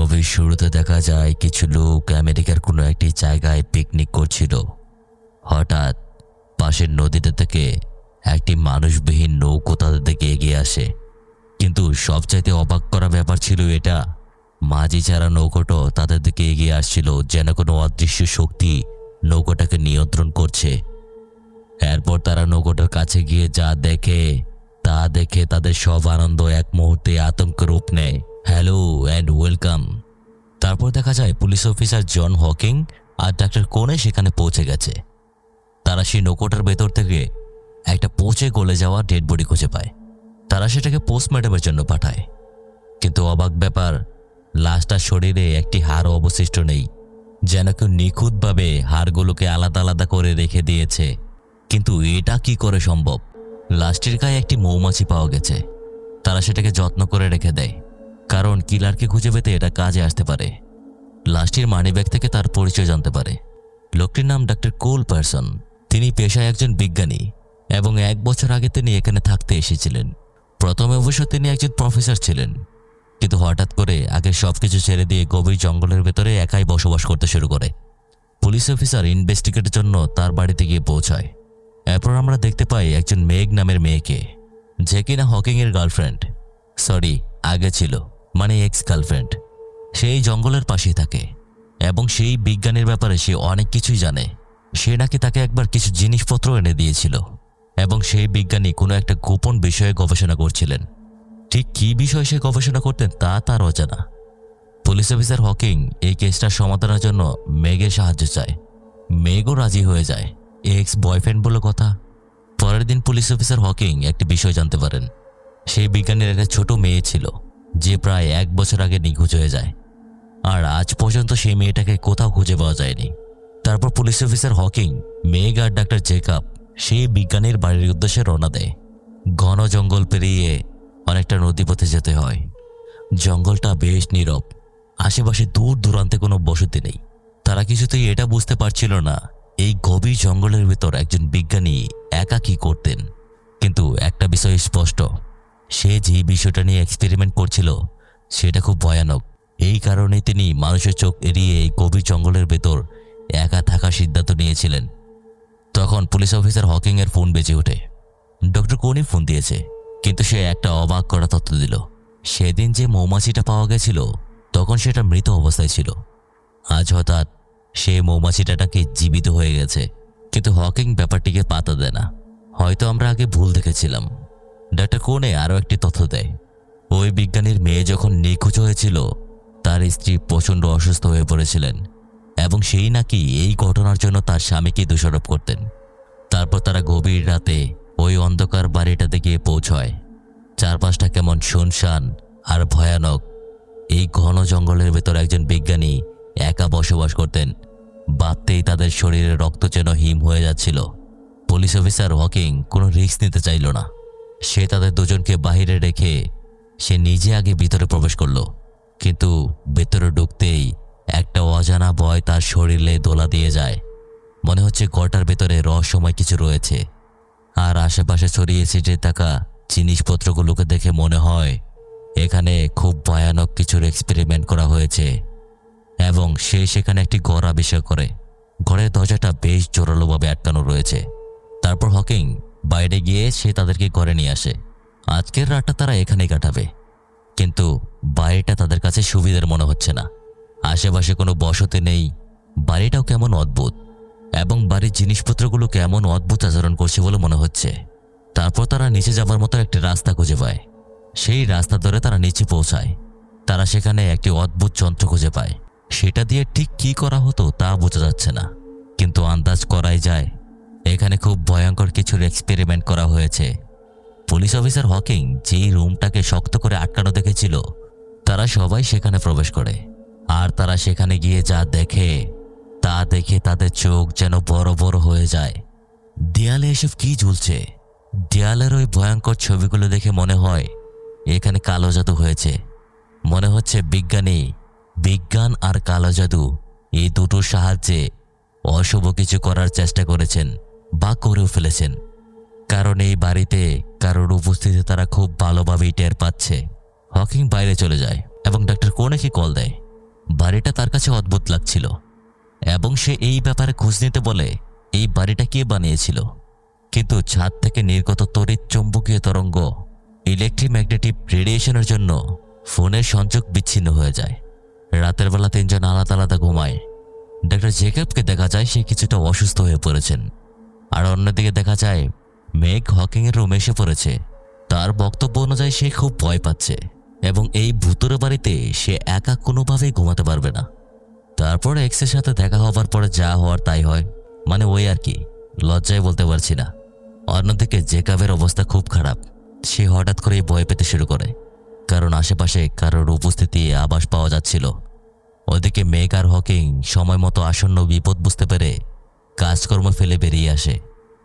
মুভির শুরুতে দেখা যায় কিছু লোক আমেরিকার কোনো একটি জায়গায় পিকনিক করছিল। হঠাৎ পাশের নদীতে থেকে একটি মানুষবিহীন নৌকো তাদের দিকে এগিয়ে আসে। কিন্তু সবচাইতে অবাক করা ব্যাপার ছিল এটা, মাঝি ছাড়া নৌকোটা তাদের দিকে এগিয়ে আসছিল যেন কোনো অদৃশ্য শক্তি নৌকোটাকে নিয়ন্ত্রণ করছে। এরপর তারা নৌকোটার কাছে গিয়ে যা দেখে তাদের সব আনন্দ এক মুহূর্তে আতঙ্কের রূপ নেয়। Hello and welcome. তারপর দেখা যায় পুলিশ অফিসার জন হকিং আর ডাক্তার কোনে সেখানে পৌঁছে গেছে। তারা সেই নৌকোটার ভেতর থেকে একটা পচে গলে যাওয়া ডেড বডি খুঁজে পায়। তারা সেটাকে পোস্টমর্টমের জন্য পাঠায়। কিন্তু অবাক ব্যাপার, লাশটার শরীরে একটি হাড়ও অবশিষ্ট নেই, যেন কেউ নিখুঁতভাবে হাড়গুলোকে আলাদা আলাদা করে রেখে দিয়েছে। কিন্তু এটা কি করে সম্ভব? লাশটির গায়ে একটি মৌমাছি পাওয়া গেছে। তারা সেটাকে যত্ন করে রেখে দেয়, কারণ কিলারকে খুঁজে পেতে এটা কাজে আসতে পারে। লাশটির মানিব্যাগ থেকে তার পরিচয় জানতে পারে। লোকটির নাম ডাক্তার কোল পারসন। তিনি পেশায় একজন বিজ্ঞানী এবং 1 বছর আগে তিনি এখানে থাকতে এসেছিলেন। প্রথমে অবশ্য তিনি একজন প্রফেসর ছিলেন, কিন্তু হঠাৎ করে আগের সবকিছু ছেড়ে দিয়ে গভীর জঙ্গলের ভেতরে একাই বসবাস করতে শুরু করে। পুলিশ অফিসার ইনভেস্টিগেটের জন্য তার বাড়িতে গিয়ে পৌঁছায়। এরপর আমরা দেখতে পাই একজন মেঘ নামের মেয়েকে, যে কিনা হকিংয়ের গার্লফ্রেন্ড, সরি আগে ছিল, মানে এক্স গার্লফ্রেন্ড। সেই জঙ্গলের পাশেই থাকে এবং সেই বিজ্ঞানীর ব্যাপারে সে অনেক কিছুই জানে। সে নাকি তাকে একবার কিছু জিনিসপত্র এনে দিয়েছিল এবং সেই বিজ্ঞানী কোনো একটা গোপন বিষয়ে গবেষণা করছিলেন। ঠিক কী বিষয়ে সে গবেষণা করতেন তা তার অজানা। পুলিশ অফিসার হকিং এই কেসটার সমাধানের জন্য মেঘের সাহায্য চায়। মেঘও রাজি হয়ে যায়, এক্স বয়ফ্রেন্ড বলে কথা। পরের দিন পুলিশ অফিসার হকিং একটি বিষয় জানতে পারেন। সেই বিজ্ঞানীর একটা ছোট মেয়ে ছিল, যে প্রায় 1 বছর আগে নিখোঁজ হয়ে যায়, আর আজ পর্যন্ত সেই মেয়েটাকে কোথাও খুঁজে পাওয়া যায়নি। তারপর পুলিশ অফিসার হকিং, মেঘ আর ডাক্তার জেকব সেই বিজ্ঞানীর বাড়ির উদ্দেশ্যে রওনা দেয়। ঘন জঙ্গল পেরিয়ে অনেকটা নদীপথে যেতে হয়। জঙ্গলটা বেশ নীরব, আশেপাশে দূর দূরান্তে কোনো বসতি নেই। তারা কিছুতেই এটা বুঝতে পারছিল না এই গভীর জঙ্গলের ভেতর একজন বিজ্ঞানী একা কি করতেন। কিন্তু একটা বিষয় স্পষ্ট, সে যে বিষয়টা নিয়ে এক্সপেরিমেন্ট করছিল সেটা খুব ভয়ানক। এই কারণে তিনি মানুষের চোখ এড়িয়ে এই গভীর জঙ্গলের ভেতর একা থাকার সিদ্ধান্ত নিয়েছিলেন। তখন পুলিশ অফিসার হকিংয়ের ফোন বেজে ওঠে। ডক্টর কোনি ফোন দিয়েছে, কিন্তু সে একটা অবাক করা তথ্য দিল। সেদিন যে মৌমাছিটা পাওয়া গেছিল তখন সেটা মৃত অবস্থায় ছিল। আজ হঠাৎ সেই মৌমাছিটা নাকি জীবিত হয়ে গেছে। কিন্তু হকিং ব্যাপারটিকে পাত্তা দেয় না। হয়তো আমরা আগে ভুল দেখেছিলাম। ডাক্তার কোনে আরও একটি তথ্য দেয়। ওই বিজ্ঞানীর মেয়ে যখন নিখোঁজ হয়েছিল তার স্ত্রী প্রচণ্ড অসুস্থ হয়ে পড়েছিলেন এবং সেই নাকি এই ঘটনার জন্য তার স্বামীকে দোষারোপ করতেন। তারপর তারা গভীর রাতে ওই অন্ধকার বাড়িটাতে গিয়ে পৌঁছয়। চারপাশটা কেমন শুনশান আর ভয়ানক। এই ঘন জঙ্গলের ভেতর একজন বিজ্ঞানী একা বসবাস করতেন। ভাবতেই তাদের শরীরে রক্ত যেন হিম হয়ে যাচ্ছিল। পুলিশ অফিসার হকিং কোনো রিস্ক নিতে চাইল না। সে তাদের দুজনকে বাহিরে রেখে সে নিজে আগে ভিতরে প্রবেশ করল। কিন্তু ভেতরে ঢুকতেই একটা অজানা ভয় তার শরীরে দোলা দিয়ে যায়। মনে হচ্ছে ঘরটার ভেতরে রহস্যময় কিছু রয়েছে। আর আশেপাশে ছড়িয়ে ছিটিয়ে থাকা জিনিসপত্রগুলোকে দেখে মনে হয় এখানে খুব ভয়ানক কিছুর এক্সপেরিমেন্ট করা হয়েছে। এবং সে সেখানে একটি ঘর আবিষ্কার করে। ঘরের দরজাটা বেশ জোরালোভাবে আটকানো রয়েছে। তারপর হকিং বাইরে গিয়ে সে তাদেরকে ঘরে নিয়ে আসে। আজকের রাতটা তারা এখানেই কাটাবে। কিন্তু বাড়িটা তাদের কাছে সুবিধার মনে হচ্ছে না। আশেপাশে কোনো বসতি নেই। বাড়িটাও কেমন অদ্ভুত এবং বাড়ির জিনিসপত্রগুলো কেমন অদ্ভুত আচরণ করছে বলে মনে হচ্ছে। তারপর তারা নিচে যাবার মতো একটি রাস্তা খুঁজে পায়। সেই রাস্তা ধরে তারা নিচে পৌঁছায়। তারা সেখানে একটি অদ্ভুত যন্ত্র খুঁজে পায়। সেটা দিয়ে ঠিক কী করা হতো তা বোঝা যাচ্ছে না, কিন্তু আন্দাজ করাই যায় এখানে খুব ভয়ঙ্কর কিছুর এক্সপেরিমেন্ট করা হয়েছে। পুলিশ অফিসার হকিং যেই রুমটাকে শক্ত করে আটকানো দেখেছিল তারা সবাই সেখানে প্রবেশ করে। আর তারা সেখানে গিয়ে যা দেখে তাদের চোখ যেন বড় বড় হয়ে যায়। দেয়ালে এসব কি ঝুলছে? দেয়ালের ওই ভয়ঙ্কর ছবিগুলো দেখে মনে হয় এখানে কালো জাদু হয়েছে। মনে হচ্ছে বিজ্ঞান আর কালো জাদু এই দুটোর সাহায্যে অশুভ কিছু করার চেষ্টা করেছেন বা করেও ফেলেছেন। কারণ এই বাড়িতে কারোর উপস্থিতি তারা খুব ভালোভাবেই টের পাচ্ছে। হকিং বাইরে চলে যায় এবং ডাক্তার কোনেকে কল দেয়। বাড়িটা তার কাছে অদ্ভুত লাগছিল এবং সে এই ব্যাপারে খোঁজ নিতে বলে এই বাড়িটা কে বানিয়েছিল। কিন্তু ছাদ থেকে নির্গত তড়িৎ চৌম্বকীয় তরঙ্গ ইলেকট্রোম্যাগনেটিক রেডিয়েশনের জন্য ফোনের সংযোগ বিচ্ছিন্ন হয়ে যায়। রাতের বেলা তিনজন আলাদা আলাদা ঘুমায়। ডাক্তার জেকবকে দেখা যায় সে কিছুটা অসুস্থ হয়ে পড়েছেন, আর অন্যদিকে দেখা যায় মেঘ হকিংয়ের রুমে এসে পড়েছে। তার বক্তব্য অনুযায়ী সে খুব ভয় পাচ্ছে এবং এই ভুতুরে বাড়িতে সে একা কোনোভাবেই ঘুমাতে পারবে না। তারপর এক্সের সাথে দেখা হবার পরে যা হওয়ার তাই হয়, মানে ওই আর কি, লজ্জায় বলতে পারছি না। অন্যদিকে জেকবের অবস্থা খুব খারাপ। সে হঠাৎ করেই ভয় পেতে শুরু করে, কারণ আশেপাশে কারোর উপস্থিতি আভাস পাওয়া যাচ্ছিল। ওদিকে মেঘ আর হকিং সময় মতো আসন্ন বিপদ বুঝতে পেরে কাজকর্ম ফেলে বেরিয়ে আসে।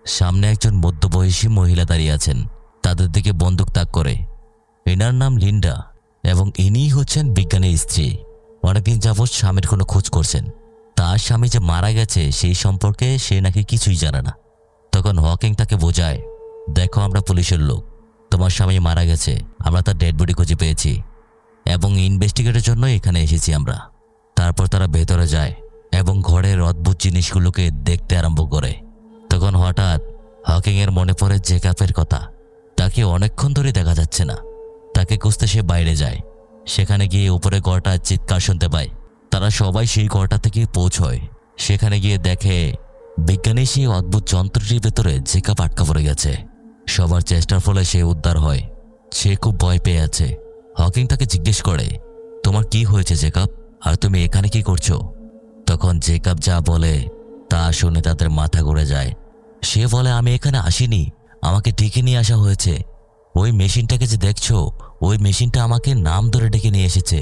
সামনে একজন মধ্যবয়সী মহিলা দাঁড়িয়ে আছেন, তাদের দিকে বন্দুক তাক করে। এনার নাম লিন্ডা এবং ইনিই হচ্ছেন বিজ্ঞানীর স্ত্রী। অনেকদিন যাবৎ স্বামীর কোনো খোঁজ করছেন। তার স্বামী যে মারা গেছে সেই সম্পর্কে সে নাকি কিছুই জানে না। তখন হকিং তাকে বোঝায়, দেখো আমরা পুলিশের লোক, তোমার স্বামী মারা গেছে, আমরা তার ডেড বডি খুঁজে পেয়েছি এবং ইনভেস্টিগেটের জন্য এখানে এসেছি আমরা। তারপর তারা ভেতরে যায় এবং ঘরের অদ্ভুত জিনিসগুলোকে দেখতে আরম্ভ করে। তখন হঠাৎ হকিংয়ের মনে পড়ে জেকবের কথা। তাকে অনেকক্ষণ ধরে দেখা যাচ্ছে না। তাকে খুঁজতে সে বাইরে যায়। সেখানে গিয়ে উপরে ঘরটার চিৎকার শুনতে পায়। তারা সবাই সেই ঘরটা থেকে পৌঁছয়। সেখানে গিয়ে দেখে বিজ্ঞানী সেই অদ্ভুত যন্ত্রটির ভেতরে জেকব আটকা পড়ে গেছে। সবার চেষ্টার ফলে সে উদ্ধার হয়। সে খুব ভয় পেয়ে আছে। হকিং তাকে জিজ্ঞেস করে, তোমার কি হয়েছে জেকব, আর তুমি এখানে কি করছো? তখন জেকব যা বলে তা শুনে তাদের মাথা ঘুরে যায়। সে বলে, আমি এখানে আসিনি, আমাকে ডেকে নিয়ে আসা হয়েছে। ওই মেশিনটাকে যে দেখছো, ওই মেশিনটা আমাকে নাম ধরে ডেকে নিয়ে এসেছে।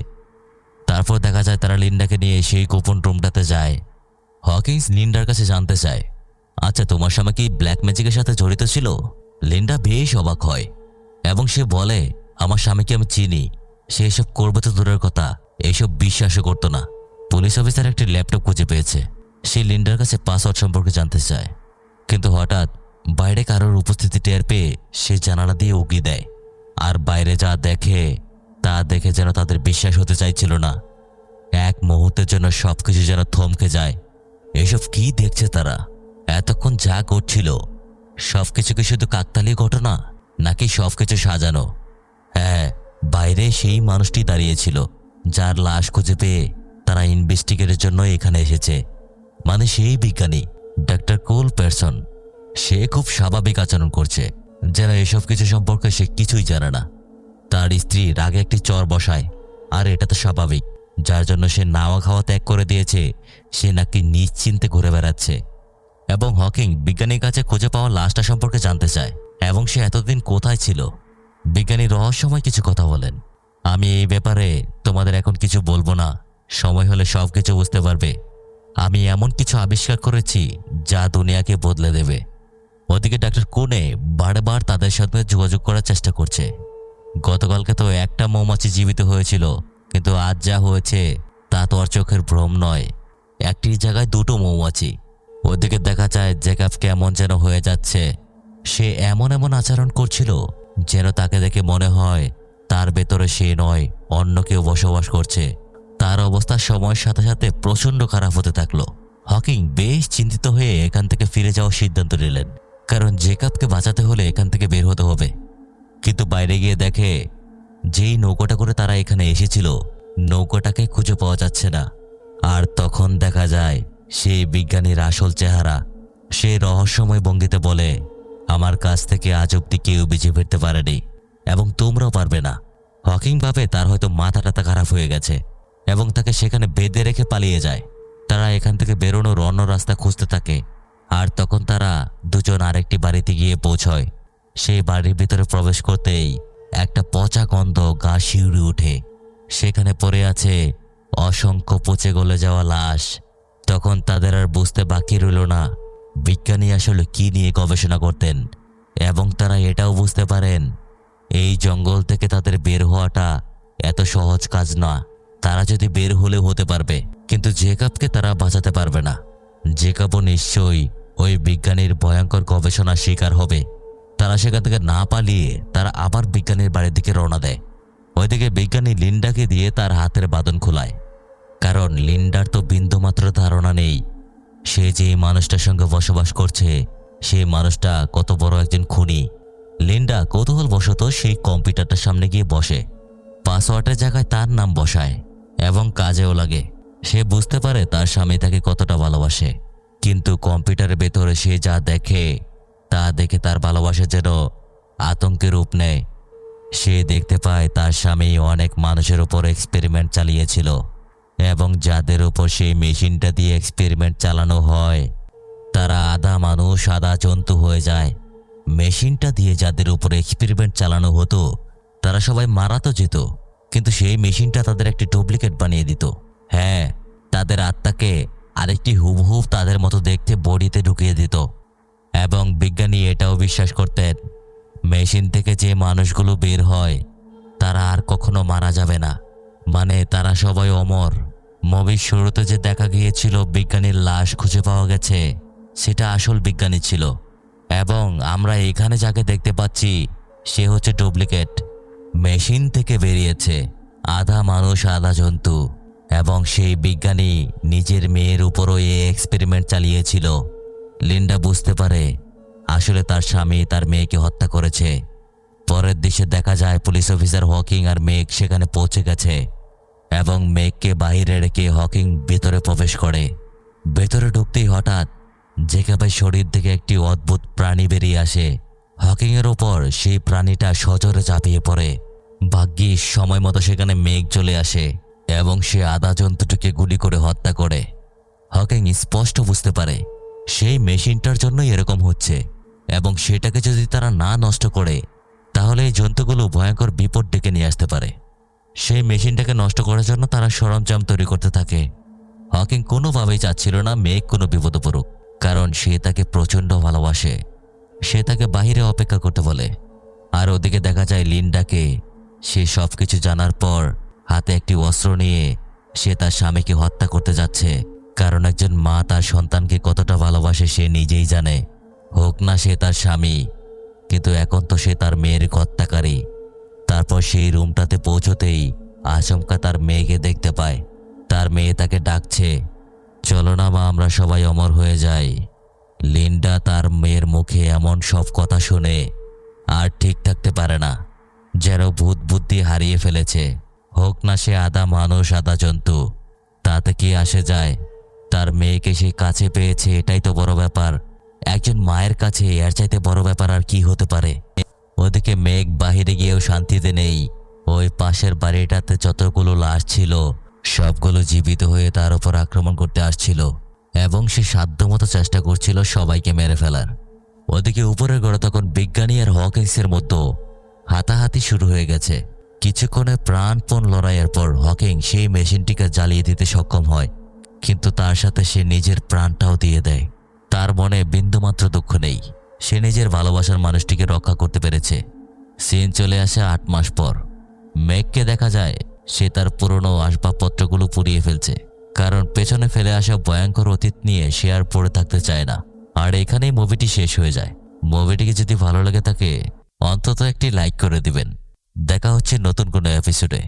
তারপর দেখা যায় তারা লিন্ডাকে নিয়ে সেই গোপন রুমটাতে যায়। হকিংস লিন্ডার কাছে জানতে চায়, আচ্ছা তোমার স্বামী কি ব্ল্যাক ম্যাজিকের সাথে জড়িত ছিল? লিন্ডা বেশ অবাক হয় এবং সে বলে, আমার স্বামীকে আমি চিনি, সে এসব করবে তো দূরের কথা, এসব বিশ্বাসও করতো না। পুলিশ অফিসার একটি ল্যাপটপ খুঁজে পেয়েছে। সে লিন্ডার কাছে পাসওয়ার্ড সম্পর্কে জানতে চায়, কিন্তু হঠাৎ বাইরে কারোর উপস্থিতি টের পেয়ে সে জানালা দিয়ে উকি দেয়। আর বাইরে যা দেখে তা দেখে যেন তাদের বিশ্বাস হতে চাইছিল না। এক মুহূর্তের জন্য সবকিছু যেন থমকে যায়। এসব কি দেখছে তারা? এতক্ষণ যা করছিল সবকিছু কি শুধু কাকতালীয় ঘটনা, নাকি সবকিছু সাজানো? হ্যাঁ, বাইরে সেই মানুষটি দাঁড়িয়েছিল যার লাশ খুঁজে পেয়ে তারা ইনভেস্টিগেটের জন্য এখানে এসেছে, মানে সেই বিজ্ঞানী ডাক্তার কোল পেরসন। সে খুব স্বাভাবিক আচরণ করছে, যেন এসব কিছু সম্পর্কে সে কিছুই জানে না। তার স্ত্রী রাগে একটি চর বসায়, আর এটা তো স্বাভাবিক, যার জন্য সে নাওয়া খাওয়া ত্যাগ করে দিয়েছে সে নাকি নিশ্চিন্তে ঘুরে বেড়াচ্ছে। এবং হকিং বিজ্ঞানীর কাছে খুঁজে পাওয়া লাশটা সম্পর্কে জানতে চায় এবং সে এতদিন কোথায় ছিল। বিজ্ঞানী রহস্যময় কিছু কথা বলেন, আমি এই ব্যাপারে তোমাদের এখন কিছু বলবো না, সময় হলে সব কিছু বুঝতে পারবে। আমি এমন কিছু আবিষ্কার করেছি যা দুনিয়াকে বদলে দেবে। ওদিকে ডাক্তার কোনে বারবার তাদের সাথে যোগাযোগ করার চেষ্টা করছে। গতকালকে তো একটা মৌমাছি জীবিত হয়েছিল, কিন্তু আজ যা হয়েছে তা তো আর চোখের ভ্রম নয়, একটি জায়গায় দুটো মৌমাছি। ওদিকে দেখা যায় জেকব কেমন যেন হয়ে যাচ্ছে। সে এমন এমন আচরণ করছিল যেন তাকে দেখে মনে হয় তার ভেতরে সে নয়, অন্য কেউ বসবাস করছে। তার অবস্থা সময়ের সাথে সাথে প্রচণ্ড খারাপ হতে থাকলো। হকিং বেশ চিন্তিত হয়ে এখান থেকে ফিরে যাওয়ার সিদ্ধান্ত নিলেন, কারণ জেকবকে বাঁচাতে হলে এখান থেকে বের হতে হবে। কিন্তু বাইরে গিয়ে দেখে যেই নৌকাটা করে তারা এখানে এসেছিল নৌকাটাকে খুঁজে পাওয়া যাচ্ছে না। আর তখন দেখা যায় সেই বিজ্ঞানীর আসল চেহারা। সে রহস্যময় ভঙ্গিতে বলে, আমার কাছ থেকে আজ অব্দি কেউ বেঁচে ফিরতে পারেনি এবং তোমরাও পারবে না। হকিং ভাবে তার হয়তো মাথাটা খারাপ হয়ে গেছে এবং তাকে সেখানে বেঁধে রেখে পালিয়ে যায়। তারা এখান থেকে বেরোনোর অন্য রাস্তা খুঁজতে থাকে। আর তখন তারা দুজন আরেকটি বাড়িতে গিয়ে পৌঁছয়। সেই বাড়ির ভিতরে প্রবেশ করতেই একটা পচা গন্ধ গা শিউরে ওঠে। সেখানে পড়ে আছে অসংখ্য পচে গলে যাওয়া লাশ। তখন তাদের আর বুঝতে বাকি রইল না বিজ্ঞানী আসলে কি নিয়ে গবেষণা করতেন, এবং তারা এটাও বুঝতে পারেন এই জঙ্গল থেকে তাদের বের হওয়াটা এত সহজ কাজ না। তারা যদি বের হলেও হতে পারবে, কিন্তু জেকবকে তারা বাঁচাতে পারবে না। জেকবও নিশ্চয়ই ওই বিজ্ঞানীর ভয়ঙ্কর গবেষণার শিকার হবে। তারা সেখান থেকে না পালিয়ে তারা আবার বিজ্ঞানীর বাড়ির দিকে রওনা দেয়। ওইদিকে বিজ্ঞানী লিন্ডাকে দিয়ে তার হাতের বাঁধন খোলায়, কারণ বিন্দুমাত্র ধারণা নেই সে যে মানুষটার সঙ্গে বসবাস করছে সেই মানুষটা কত বড় একজন খুনি। লিন্ডা কৌতূহলবশত সেই কম্পিউটারটার সামনে গিয়ে বসে, পাসওয়ার্ডের জায়গায় তার নাম বসায় এবং কাজেও লাগে। সে বুঝতে পারে তার স্বামী তাকে কতটা ভালোবাসে, কিন্তু কম্পিউটারের ভেতরে সে যা দেখে তা দেখে তার ভালোবাসা যেন আতঙ্কের রূপ নেয়। সে দেখতে পায় তার স্বামী অনেক মানুষের উপর এক্সপেরিমেন্ট চালিয়েছিল এবং যাদের উপর সেই মেশিনটা দিয়ে এক্সপেরিমেন্ট চালানো হয় তারা আধা মানুষ আধা জন্তু হয়ে যায়। মেশিনটা দিয়ে যাদের উপর এক্সপেরিমেন্ট চালানো হতো তারা সবাই মারা তো যেত, কিন্তু সেই মেশিনটা তাদের একটি ডুপ্লিকেট বানিয়ে দিত। হ্যাঁ, তাদের আত্মাকে আরেকটি হুবহু তাদের মতো দেখতে বডিতে ঢুকিয়ে দিত। এবং বিজ্ঞানী এটাও বিশ্বাস করতেন মেশিন থেকে যে মানুষগুলো বের হয় তারা আর কখনো মারা যাবে না, মানে তারা সবাই অমর। মুভির শুরুতে যে দেখা গিয়েছিল বিজ্ঞানীর লাশ খুঁজে পাওয়া গেছে সেটা আসল বিজ্ঞানী ছিল, এবং আমরা এখানে যাকে দেখতে পাচ্ছি সে হচ্ছে ডুপ্লিকেট। মেশিন থেকে বেরিয়েছে, আধা মানুষ আধা জন্তু, এবং সেই বিজ্ঞানী নিজের মেয়ের উপরও এই এক্সপেরিমেন্ট চালিয়েছিল। লিন্ডা বুঝতে পারে আসলে তার স্বামী তার মেয়েকে হত্যা করেছে। পরের দৃশ্যে দেখা যায় পুলিশ অফিসার হকিং আর মেঘ সেখানে পৌঁছে গেছে এবং মেঘকে বাইরে রেখে হকিং ভেতরে প্রবেশ করে। ভেতরে ঢুকতেই হঠাৎ জেকাবের শরীর থেকে একটি অদ্ভুত প্রাণী বেরিয়ে আসে। হকিংয়ের ওপর সেই প্রাণীটা সজোরে চাপিয়ে পড়ে। ভাগ্যিস সময় মতো সেখানে মেঘ চলে আসে এবং সে আধা জন্তুটিকে গুলি করে হত্যা করে। হকিং স্পষ্ট বুঝতে পারে সেই মেশিনটার জন্যই এরকম হচ্ছে, এবং সেটাকে যদি তারা না নষ্ট করে তাহলে এই জন্তুগুলো ভয়ঙ্কর বিপদ ডেকে নিয়ে আসতে পারে। সেই মেশিনটাকে নষ্ট করার জন্য তারা সরঞ্জাম তৈরি করতে থাকে। হকিং কোনোভাবেই চাচ্ছিল না মেঘ কোনো বিপদে পড়ুক, কারণ সে তাকে প্রচণ্ড ভালোবাসে। সে তাকে বাহিরে অপেক্ষা করতে বলে। আর ওদিকে দেখা যায় লিন্ডাকে। সে সব কিছু জানার পর হাতে একটি অস্ত্র নিয়ে সে তার স্বামীকে হত্যা করতে যাচ্ছে, কারণ একজন মা তার সন্তানকে কতটা ভালোবাসে সে নিজেই জানে। হোক না সে তার স্বামী, কিন্তু এখন তো সে তার মেয়ের হত্যাকারী। তারপর সেই রুমটাতে পৌঁছতেই আচমকা তার মেয়েকে দেখতে পায়। তার মেয়ে তাকে ডাকছে, চলো না মা, আমরা সবাই অমর হয়ে যাই। লিন্ডা তার মেয়ের মুখে এমন সব কথা শুনে আর ঠিক থাকতে পারে না, যেন ভূত বুদ্ধি হারিয়ে ফেলেছে। হোক না সে আধা মানুষ আধা জন্তু, তাতে কি আসে যায়? তার মেয়েকে সে কাছে পেয়েছে, এটাই তো বড় ব্যাপার। একজন মায়ের কাছে এর চাইতে বড় ব্যাপার আর কি হতে পারে? ওদিকে মেঘ বাহিরে গিয়েও শান্তিতে নেই। ওই পাশের বাড়িটাতে যতগুলো লাশ ছিল সবগুলো জীবিত হয়ে তার উপর আক্রমণ করতে আসছিল, এবং সে সাধ্যমতো চেষ্টা করছিল সবাইকে মেরে ফেলার। ওদিকে উপরের ঘরে তখন বিজ্ঞানী আর হকিংসের মধ্যে হাতাহাতি শুরু হয়ে গেছে। কিছুক্ষণের প্রাণপণ লড়াইয়ের পর হকিং সেই মেশিনটিকে জ্বালিয়ে দিতে সক্ষম হয়, কিন্তু তার সাথে সে নিজের প্রাণটাও দিয়ে দেয়। তার মনে বিন্দুমাত্র দুঃখ নেই, সে নিজের ভালোবাসার মানুষটিকে রক্ষা করতে পেরেছে। সিন চলে আসে 8 মাস পর। মেঘকে দেখা যায় সে তার পুরনো আসবাবপত্রগুলো পুড়িয়ে ফেলছে, কারণ পেছনে ফেলে আসা ভয়ঙ্কর অতীত নিয়ে সে আর পড়ে থাকতে চায় না। আর এখানেই মুভিটি শেষ হয়ে যায়। মুভিটিকে যদি ভালো লাগে থাকে অন্তত একটি লাইক করে দিবেন। দেখা হচ্ছে নতুন কোনো এপিসোডে।